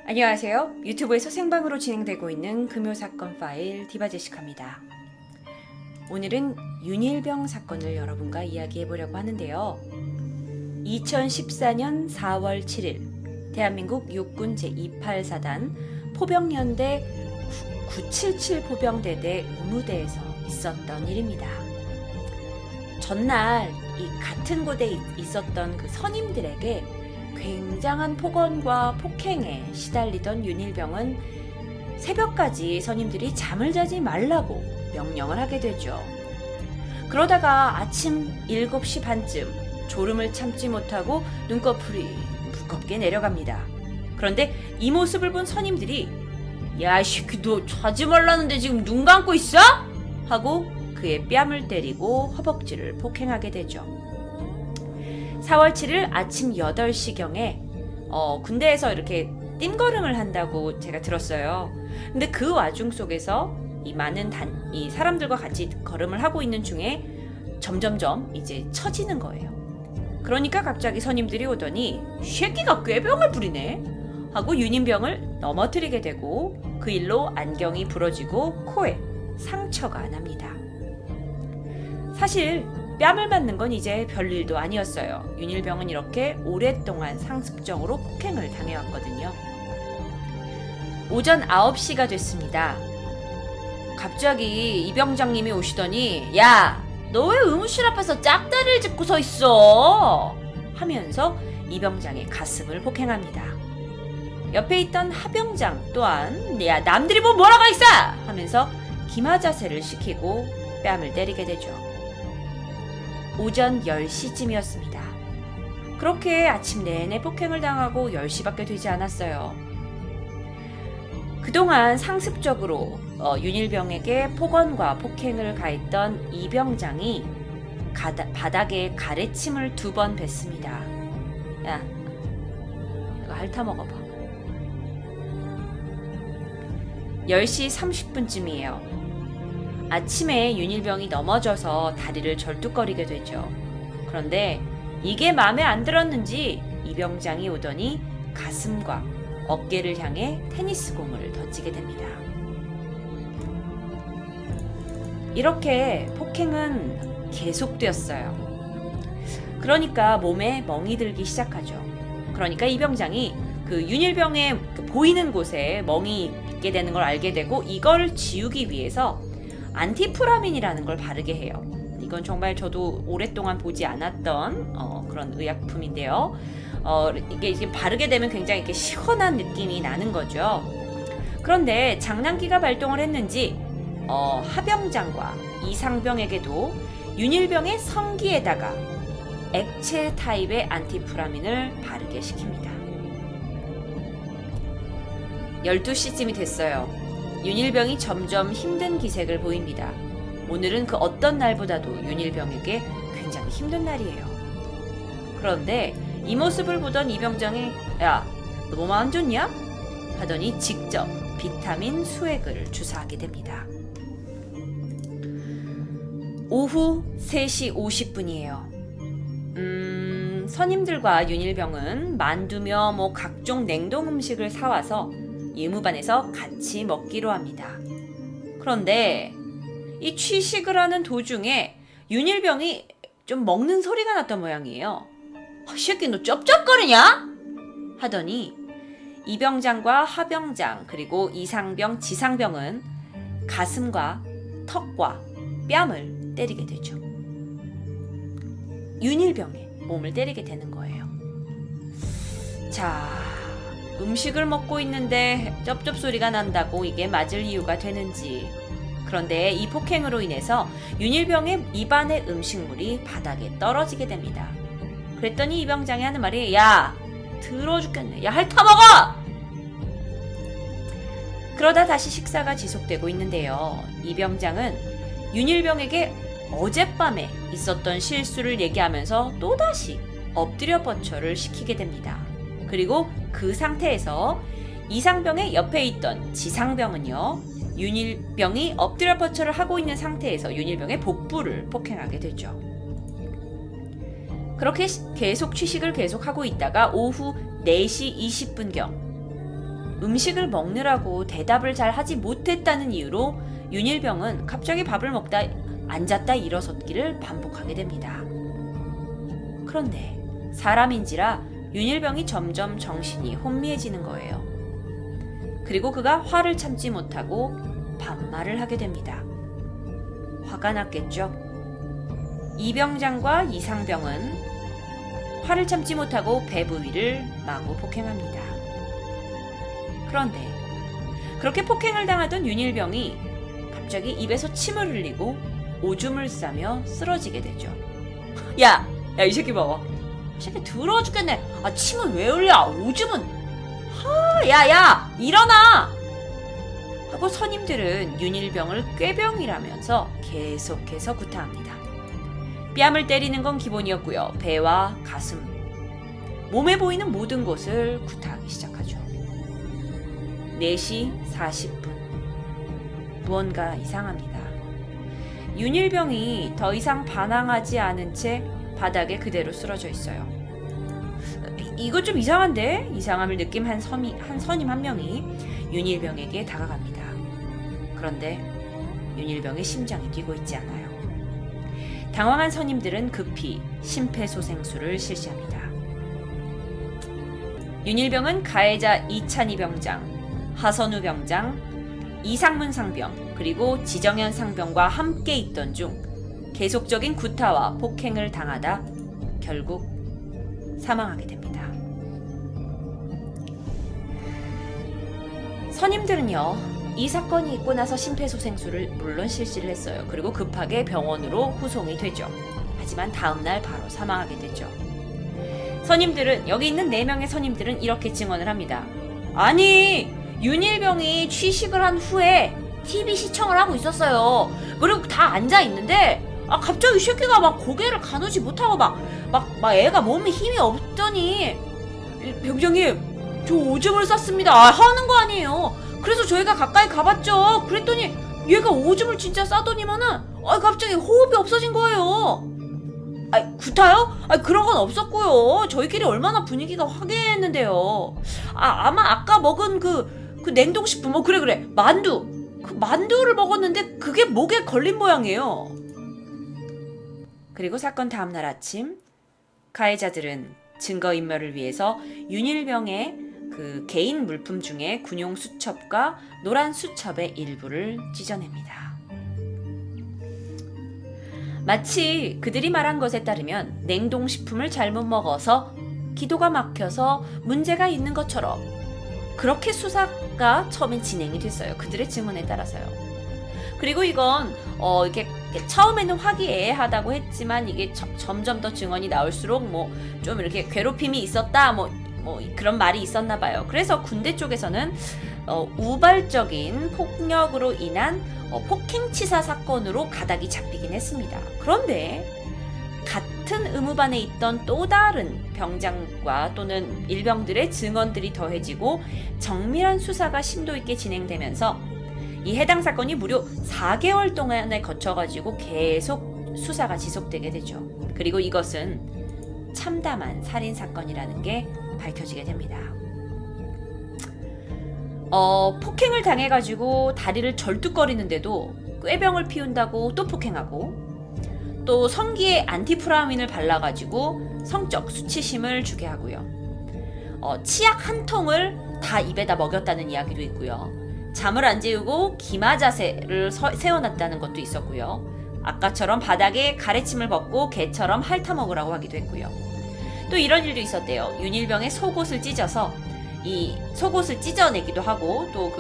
안녕하세요. 유튜브에서 생방으로 진행되고 있는 금요사건 파일 디바제시카입니다. 오늘은 윤일병 사건을 여러분과 이야기해보려고 하는데요. 2014년 4월 7일 대한민국 육군 제284단 포병연대 977 포병대대 의무대에서 있었던 일입니다. 전날 이 같은 곳에 있었던 그 선임들에게 굉장한 폭언과 폭행에 시달리던 윤일병은 새벽까지 선임들이 잠을 자지 말라고 명령을 하게 되죠. 그러다가 아침 7시 반쯤 졸음을 참지 못하고 눈꺼풀이 두껍게 내려갑니다. 그런데 이 모습을 본 선임들이 야, 이 새끼 너 자지 말라는데 지금 눈 감고 있어? 하고 그의 뺨을 때리고 허벅지를 폭행하게 되죠. 4월 7일 아침 8시경에 군대에서 이렇게 띵걸음을 한다고 제가 들었어요. 근데 그 와중 속에서 이 많은 이 사람들과 같이 걸음을 하고 있는 중에 점점점 이제 처지는 거예요. 그러니까 갑자기 선임들이 오더니 쉐끼가 꾀병을 부리네 하고 윤인병을 넘어뜨리게 되고 그 일로 안경이 부러지고 코에 상처가 납니다. 사실 뺨을 맞는 건 이제 별일도 아니었어요. 윤일병은 이렇게 오랫동안 상습적으로 폭행을 당해왔거든요. 오전 9시가 됐습니다. 갑자기 이병장님이 오시더니 야, 너 왜 의무실 앞에서 짝다리를 짚고 서 있어? 하면서 이병장의 가슴을 폭행합니다. 옆에 있던 하병장 또한 야, 남들이 뭐 뭐라고 있어! 하면서 기마자세를 시키고 뺨을 때리게 되죠. 오전 10시쯤이었습니다. 그렇게 아침 내내 폭행을 당하고 10시밖에 되지 않았어요. 그동안 상습적으로 윤일병에게 폭언과 폭행을 가했던 이병장이 바닥에 가래침을 2번 뱉습니다. 야, 이거 핥아 먹어봐. 10시 30분쯤이에요. 아침에 윤일병이 넘어져서 다리를 절뚝거리게 되죠. 그런데 이게 마음에 안 들었는지 이병장이 오더니 가슴과 어깨를 향해 테니스공을 던지게 됩니다. 이렇게 폭행은 계속되었어요. 그러니까 몸에 멍이 들기 시작하죠. 그러니까 이병장이 그 윤일병의 보이는 곳에 멍이 있게 되는 걸 알게 되고 이걸 지우기 위해서 안티프라민이라는 걸 바르게 해요. 이건 정말 저도 오랫동안 보지 않았던 그런 의약품인데요. 이게 바르게 되면 굉장히 이렇게 시원한 느낌이 나는 거죠. 그런데 장난기가 발동을 했는지 하병장과 이상병에게도 윤일병의 성기에다가 액체 타입의 안티프라민을 바르게 시킵니다. 12시쯤이 됐어요. 윤일병이 점점 힘든 기색을 보입니다. 오늘은 그 어떤 날보다도 윤일병에게 굉장히 힘든 날이에요. 그런데 이 모습을 보던 이병장이 야, 너 몸 안 좋냐? 하더니 직접 비타민 수액을 주사하게 됩니다. 오후 3시 50분이에요. 선임들과 윤일병은 만두며 각종 냉동 음식을 사와서 예무반에서 같이 먹기로 합니다. 그런데 이 취식을 하는 도중에 윤일병이 좀 먹는 소리가 났던 모양이에요. 이 새끼 너 쩝쩝거리냐? 하더니 이병장과 하병장 그리고 이상병, 지상병은 가슴과 턱과 뺨을 때리게 되죠. 윤일병의 몸을 때리게 되는 거예요. 자, 음식을 먹고 있는데 쩝쩝 소리가 난다고 이게 맞을 이유가 되는지. 그런데 이 폭행으로 인해서 윤일병의 입안의 음식물이 바닥에 떨어지게 됩니다. 그랬더니 이병장이 하는 말이 야, 더러워 죽겠네. 야, 핥아 먹어! 그러다 다시 식사가 지속되고 있는데요. 이병장은 윤일병에게 어젯밤에 있었던 실수를 얘기하면서 또다시 엎드려 버쳐를 시키게 됩니다. 그리고 그 상태에서 이상병의 옆에 있던 지상병은요, 윤일병이 엎드려 버쳐를 하고 있는 상태에서 윤일병의 복부를 폭행하게 되죠. 그렇게 계속 취식을 계속하고 있다가 오후 4시 20분경 음식을 먹느라고 대답을 잘 하지 못했다는 이유로 윤일병은 갑자기 밥을 먹다 앉았다 일어섰기를 반복하게 됩니다. 그런데 사람인지라 윤일병이 점점 정신이 혼미해지는 거예요. 그리고 그가 화를 참지 못하고 반말을 하게 됩니다. 화가 났겠죠. 이병장과 이상병은 화를 참지 못하고 배부 위를 마구 폭행합니다. 그런데 그렇게 폭행을 당하던 윤일병이 갑자기 입에서 침을 흘리고 오줌을 싸며 쓰러지게 되죠. 야, 이 새끼 봐봐. 이 새끼 더러워 죽겠네. 침은 왜 흘려? 오줌은. 야, 일어나! 하고 선임들은 윤일병을 꾀병이라면서 계속해서 구타합니다. 뺨을 때리는 건 기본이었고요. 배와 가슴, 몸에 보이는 모든 곳을 구타하기 시작하죠. 4시 40분. 무언가 이상합니다. 윤일병이 더 이상 반항하지 않은 채 바닥에 그대로 쓰러져 있어요. 이거 좀 이상한데? 이상함을 느낀 한 선임 한 명이 윤일병에게 다가갑니다. 그런데 윤일병의 심장이 뛰고 있지 않아요. 당황한 선임들은 급히 심폐소생술을 실시합니다. 윤일병은 가해자 이찬희 병장, 하선우 병장, 이상문 상병, 그리고 지정현 상병과 함께 있던 중 계속적인 구타와 폭행을 당하다 결국 사망하게 됩니다. 선임들은요, 이 사건이 있고 나서 심폐소생술을 물론 실시를 했어요. 그리고 급하게 병원으로 후송이 되죠. 하지만 다음날 바로 사망하게 되죠. 선임들은, 여기 있는 4명의 선임들은 이렇게 증언을 합니다. 아니, 윤일병이 취식을 한 후에 TV 시청을 하고 있었어요. 그리고 다 앉아있는데 갑자기 이 새끼가 막 고개를 가누지 못하고 막 애가 몸에 힘이 없더니 병장님, 저 오줌을 쌌습니다. 하는 거 아니에요. 그래서 저희가 가까이 가봤죠. 그랬더니 얘가 오줌을 진짜 싸더니만은 갑자기 호흡이 없어진 거예요. 구타요? 그런 건 없었고요. 저희끼리 얼마나 분위기가 화기애애했는데요. 아마 아까 먹은 그 냉동식품, 그래 만두. 그 만두를 먹었는데 그게 목에 걸린 모양이에요. 그리고 사건 다음날 아침, 가해자들은 증거인멸을 위해서 윤일병의 그 개인 물품 중에 군용 수첩과 노란 수첩의 일부를 찢어냅니다. 마치 그들이 말한 것에 따르면 냉동식품을 잘못 먹어서 기도가 막혀서 문제가 있는 것처럼 그렇게 수사가 처음엔 진행이 됐어요. 그들의 증언에 따라서요. 그리고 이건 이렇게 처음에는 화기애애하다고 했지만 이게 점점 더 증언이 나올수록 좀 이렇게 괴롭힘이 있었다 그런 말이 있었나 봐요. 그래서 군대 쪽에서는 우발적인 폭력으로 인한 폭행치사 사건으로 가닥이 잡히긴 했습니다. 그런데 같은 의무반에 있던 또 다른 병장과 또는 일병들의 증언들이 더해지고 정밀한 수사가 심도 있게 진행되면서 이 해당 사건이 무려 4개월 동안에 거쳐가지고 계속 수사가 지속되게 되죠. 그리고 이것은 참담한 살인사건이라는 게 밝혀지게 됩니다. 폭행을 당해가지고 다리를 절뚝거리는데도 꾀병을 피운다고 또 폭행하고, 또 성기에 안티프라민을 발라가지고 성적 수치심을 주게 하고요. 치약 한 통을 다 입에다 먹였다는 이야기도 있고요. 잠을 안 재우고 기마 자세를 세워놨다는 것도 있었고요. 아까처럼 바닥에 가래침을 벗고 개처럼 핥아먹으라고 하기도 했고요. 또 이런 일도 있었대요. 윤일병의 속옷을 찢어서 이 속옷을 찢어내기도 하고, 또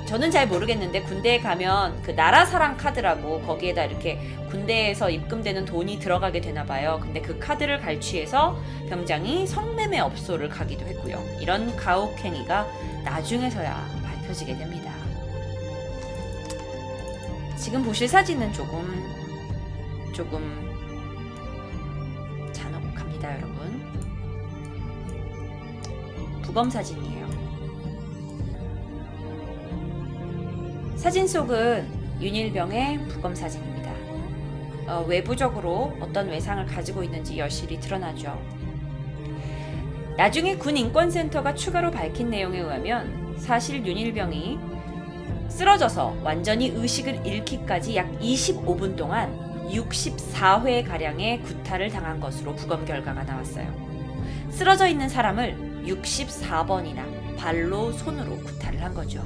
저는 잘 모르겠는데 군대에 가면 그 나라사랑 카드라고 거기에다 이렇게 군대에서 입금되는 돈이 들어가게 되나 봐요. 근데 그 카드를 갈취해서 병장이 성매매 업소를 가기도 했고요. 이런 가혹행위가 나중에서야 밝혀지게 됩니다. 지금 보실 사진은 조금 잔혹합니다, 여러분. 부검 사진이에요. 사진 속은 윤일병의 부검 사진입니다. 외부적으로 어떤 외상을 가지고 있는지 여실히 드러나죠. 나중에 군인권센터가 추가로 밝힌 내용에 의하면 사실 윤일병이 쓰러져서 완전히 의식을 잃기까지 약 25분 동안 64회가량의 구타를 당한 것으로 부검 결과가 나왔어요. 쓰러져 있는 사람을 64번이나 발로 손으로 구타를 한 거죠.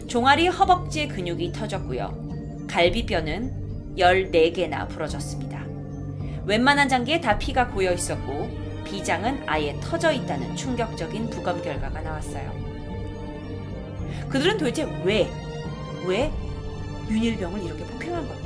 종아리 허벅지의 근육이 터졌고요. 갈비뼈는 14개나 부러졌습니다. 웬만한 장기에 다 피가 고여 있었고 비장은 아예 터져 있다는 충격적인 부검 결과가 나왔어요. 그들은 도대체 왜 윤일병을 이렇게 폭행한 걸까?